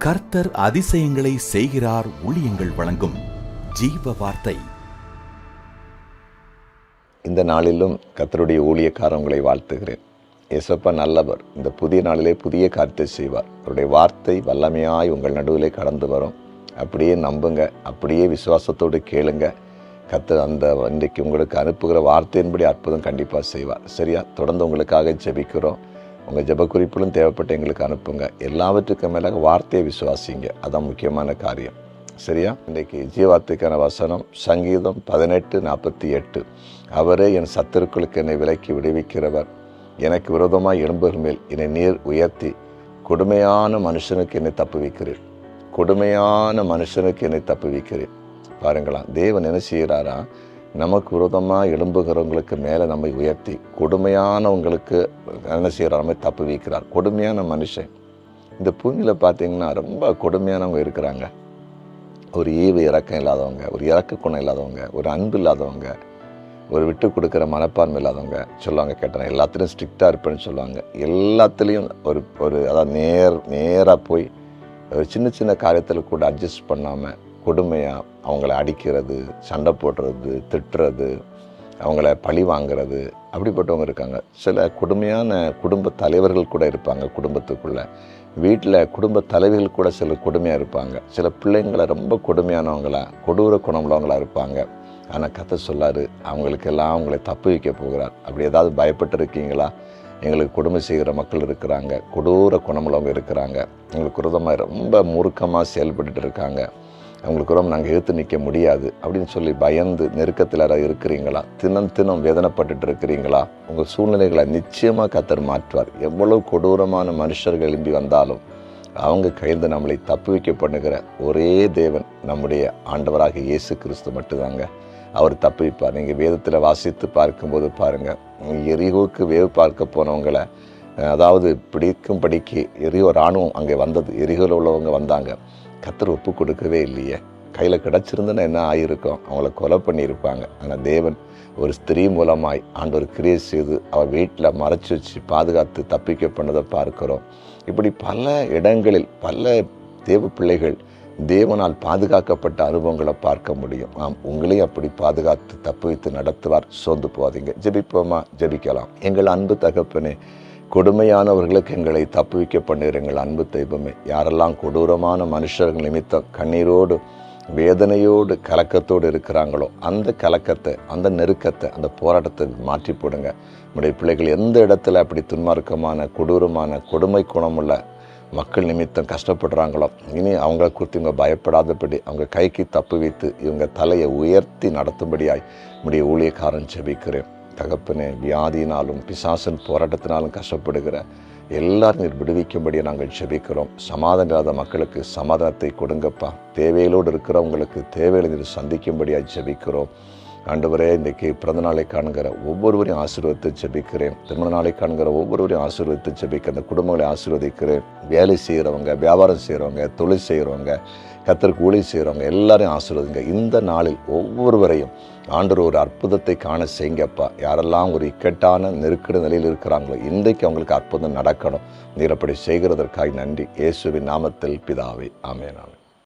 கர்த்தர் அதிசயங்களை செய்கிறார். ஊழியங்கள் வழங்கும் ஜீவ வார்த்தை. இந்த நாளிலும் கர்த்தருடைய ஊழியக்காரங்களை வாழ்த்துகிறேன். இயேசப்பா நல்லவர். இந்த புதிய நாளிலே புதிய காரியத்தை செய்வார். அவருடைய வார்த்தை வல்லமையாய் உங்கள் நடுவிலே கடந்து வரும். அப்படியே நம்புங்க, அப்படியே விசுவாசத்தோடு கேளுங்க. கர்த்தர் அந்த இன்றைக்கு உங்களுக்கு அனுப்புகிற வார்த்தையின்படி அற்புதம் கண்டிப்பாக செய்வார். சரியா? தொடர்ந்து உங்களுக்காக ஜெபிக்கிறோம். உங்கள் ஜெப குறிப்பிலும் தேவைப்பட்டு எங்களுக்கு அனுப்புங்க. எல்லாவற்றுக்கும் மேலாக வார்த்தையை விசுவாசிங்க. அதான் முக்கியமான காரியம். சரியா? இன்றைக்கு ஜீவார்த்தைக்கான வசனம் சங்கீதம் 18:48. அவரே என் சத்துருக்களுக்கு என்னை விலக்கி விடுவிக்கிறவர். எனக்கு விரோதமாய் எழும்புகிற மேல் என்னை நீர் உயர்த்தி கொடுமையான மனுஷனுக்கு என்னை தப்புவிக்கிறேன். கொடுமையான மனுஷனுக்கு என்னை தப்புவிக்கிறேன். பாருங்களா, தேவன் என்ன செய்கிறாரா? நமக்கு விரோதமாக எழும்புகிறவங்களுக்கு மேலே நம்மை உயர்த்தி கொடுமையானவங்களுக்கு என்ன செய்கிறார்? நம்ம தப்பு வைக்கிறார். கொடுமையான மனுஷன் இந்த பூமியில் பார்த்தீங்கன்னா ரொம்ப கொடுமையானவங்க இருக்கிறாங்க. ஒரு ஈவு இறக்கம் இல்லாதவங்க, ஒரு இறக்க குணம் இல்லாதவங்க, ஒரு அன்பு இல்லாதவங்க, ஒரு விட்டு கொடுக்குற மனப்பான்மை இல்லாதவங்க சொல்லுவாங்க. கேட்டேன், எல்லாத்துலேயும் ஸ்ட்ரிக்டாக இருப்பேன்னு சொல்லுவாங்க. எல்லாத்துலேயும் ஒரு அதாவது நேராக போய் ஒரு சின்ன சின்ன காரியத்தில் கூட அட்ஜஸ்ட் பண்ணாமல் கொடுமையாக அவங்கள அடிக்கிறது, சண்டை போடுறது, திட்டுறது, அவங்கள பழி வாங்கிறது, அப்படிப்பட்டவங்க இருக்காங்க. சில கொடுமையான குடும்ப தலைவர்கள் கூட இருப்பாங்க. குடும்பத்துக்குள்ளே வீட்டில் குடும்ப தலைவர்கள் கூட சில கொடுமையாக இருப்பாங்க. சில பிள்ளைங்களை ரொம்ப கொடுமையானவங்களா, கொடூர குணமுள்ளவங்களா இருப்பாங்க. ஆனால் கர்த்தர் சொல்லாரு, அவங்களுக்கெல்லாம் அவங்களை தப்பு வைக்க போகிறார். அப்படி ஏதாவது பயப்பட்டு இருக்கீங்களா? எங்களுக்கு கொடுமை செய்கிற மக்கள் இருக்கிறாங்க, கொடூர குணமுள்ளவங்க இருக்கிறாங்க, எங்களுக்கு விரோதமாக ரொம்ப மூர்க்கமாக செயல்பட்டு இருக்காங்க, அவங்களுக்கு ரொம்ப நாங்கள் எதிர்த்து நிற்க முடியாது அப்படின்னு சொல்லி பயந்து நெருக்கத்தில் யாராவது இருக்கிறீங்களா? தினம் வேதனைப்பட்டு இருக்கிறீங்களா? உங்கள் சூழ்நிலைகளை நிச்சயமாக கர்த்தர் மாற்றுவார். எவ்வளவு கொடூரமான மனுஷர்கள் எழும்பி வந்தாலும் அவங்க கைந்து நம்மளை தப்பு வைக்க பண்ணுகிற ஒரே தேவன் நம்முடைய ஆண்டவராக இயேசு கிறிஸ்து மட்டும்தாங்க. அவர் தப்பு வைப்பார். நீங்கள் வேதத்தில் வாசித்து பார்க்கும்போது பாருங்கள், எரிகோவுக்கு வேவு பார்க்க போனவங்களை அதாவது பிடிக்கும்படிக்கு எரிகோ இராணுவம் அங்கே வந்தது. எரிகோவில் உள்ளவங்க வந்தாங்க. கர்த்தர் ஒப்பு கொடுக்கவே இல்லையே. கையில் கிடச்சிருந்துன்னா என்ன ஆகியிருக்கும்? அவங்கள கொலை பண்ணியிருப்பாங்க. ஆனால் தேவன் ஒரு ஸ்திரீ மூலமாய் ஆண்டவர் கிரியை செய்து அவர் வீட்டில் மறைச்சி வச்சு பாதுகாத்து தப்பிக்க பண்ணதை பார்க்கிறோம். இப்படி பல இடங்களில் பல தேவ பிள்ளைகள் தேவனால் பாதுகாக்கப்பட்ட அனுபவங்களை பார்க்க முடியும். உங்களையும் அப்படி பாதுகாத்து தப்பு வைத்து நடத்துவார். சோர்ந்து போகாதீங்க. ஜெபிப்போமா? ஜெபிக்கலாம். எங்கள் அன்பு தகப்பனே, கொடுமையானவர்களுக்கு எங்களை தப்புவிக்க பண்ணுகிற எங்கள் அன்பு தெய்வமே, யாரெல்லாம் கொடூரமான மனுஷர்கள் நிமித்தம் கண்ணீரோடு வேதனையோடு கலக்கத்தோடு இருக்கிறாங்களோ அந்த கலக்கத்தை, அந்த நெருக்கத்தை, அந்த போராட்டத்தை மாற்றி போடுங்க. நம்முடைய பிள்ளைகள் எந்த இடத்துல அப்படி துன்மார்க்கமான கொடூரமான கொடுமை குணமுள்ள மக்கள் நிமித்தம் கஷ்டப்படுறாங்களோ இனி அவங்கள குறித்து இவங்க பயப்படாதபடி அவங்க கைக்கு தப்பு வைத்து இவங்க தலையை உயர்த்தி நடத்தும்படியாய் நம்முடைய ஊழியக்காரன் ஜெபிக்கிறேன். தகப்பனே, வியாதியினாலும் பிசாசன் போராட்டத்தினாலும் கஷ்டப்படுகிற எல்லாரும் நீர் விடுவிக்கும்படியாக நாங்கள் ஜெபிக்கிறோம். சமாதானம் இல்லாத மக்களுக்கு சமாதானத்தை கொடுங்கப்பா. தேவையிலோடு இருக்கிறவங்களுக்கு தேவையை நீர் சந்திக்கும்படியாக ஜெபிக்கிறோம். ஆண்டவரே, இன்றைக்கு பிறந்த நாளை காண்கிற ஒவ்வொருவரையும் ஆசீர்வதித்து ஜெபிக்கிறேன். திருமண நாளை காண்கிற ஒவ்வொருவரையும் ஆசீர்வதித்து ஜெபிக்க அந்த குடும்பங்களை ஆசீர்வதிக்கிறேன். வேலை செய்கிறவங்க, வியாபாரம் செய்கிறவங்க, தொழில் செய்கிறவங்க, கர்த்தருக்கு ஊழியம் செய்கிறவங்க எல்லாரையும் ஆசீர்வதிங்க. இந்த நாளில் ஒவ்வொருவரையும் ஆண்டவர் ஒரு அற்புதத்தை காண செய்யுங்கப்பா. யாரெல்லாம் ஒரு இக்கட்டான நெருக்கடி நிலையில் இருக்கிறாங்களோ இன்றைக்கு அவங்களுக்கு அற்புதம் நடக்கணும். நீர் அப்படி செய்கிறதற்காக நன்றி. இயேசுவின் நாமத்தில் பிதாவே, ஆமென்.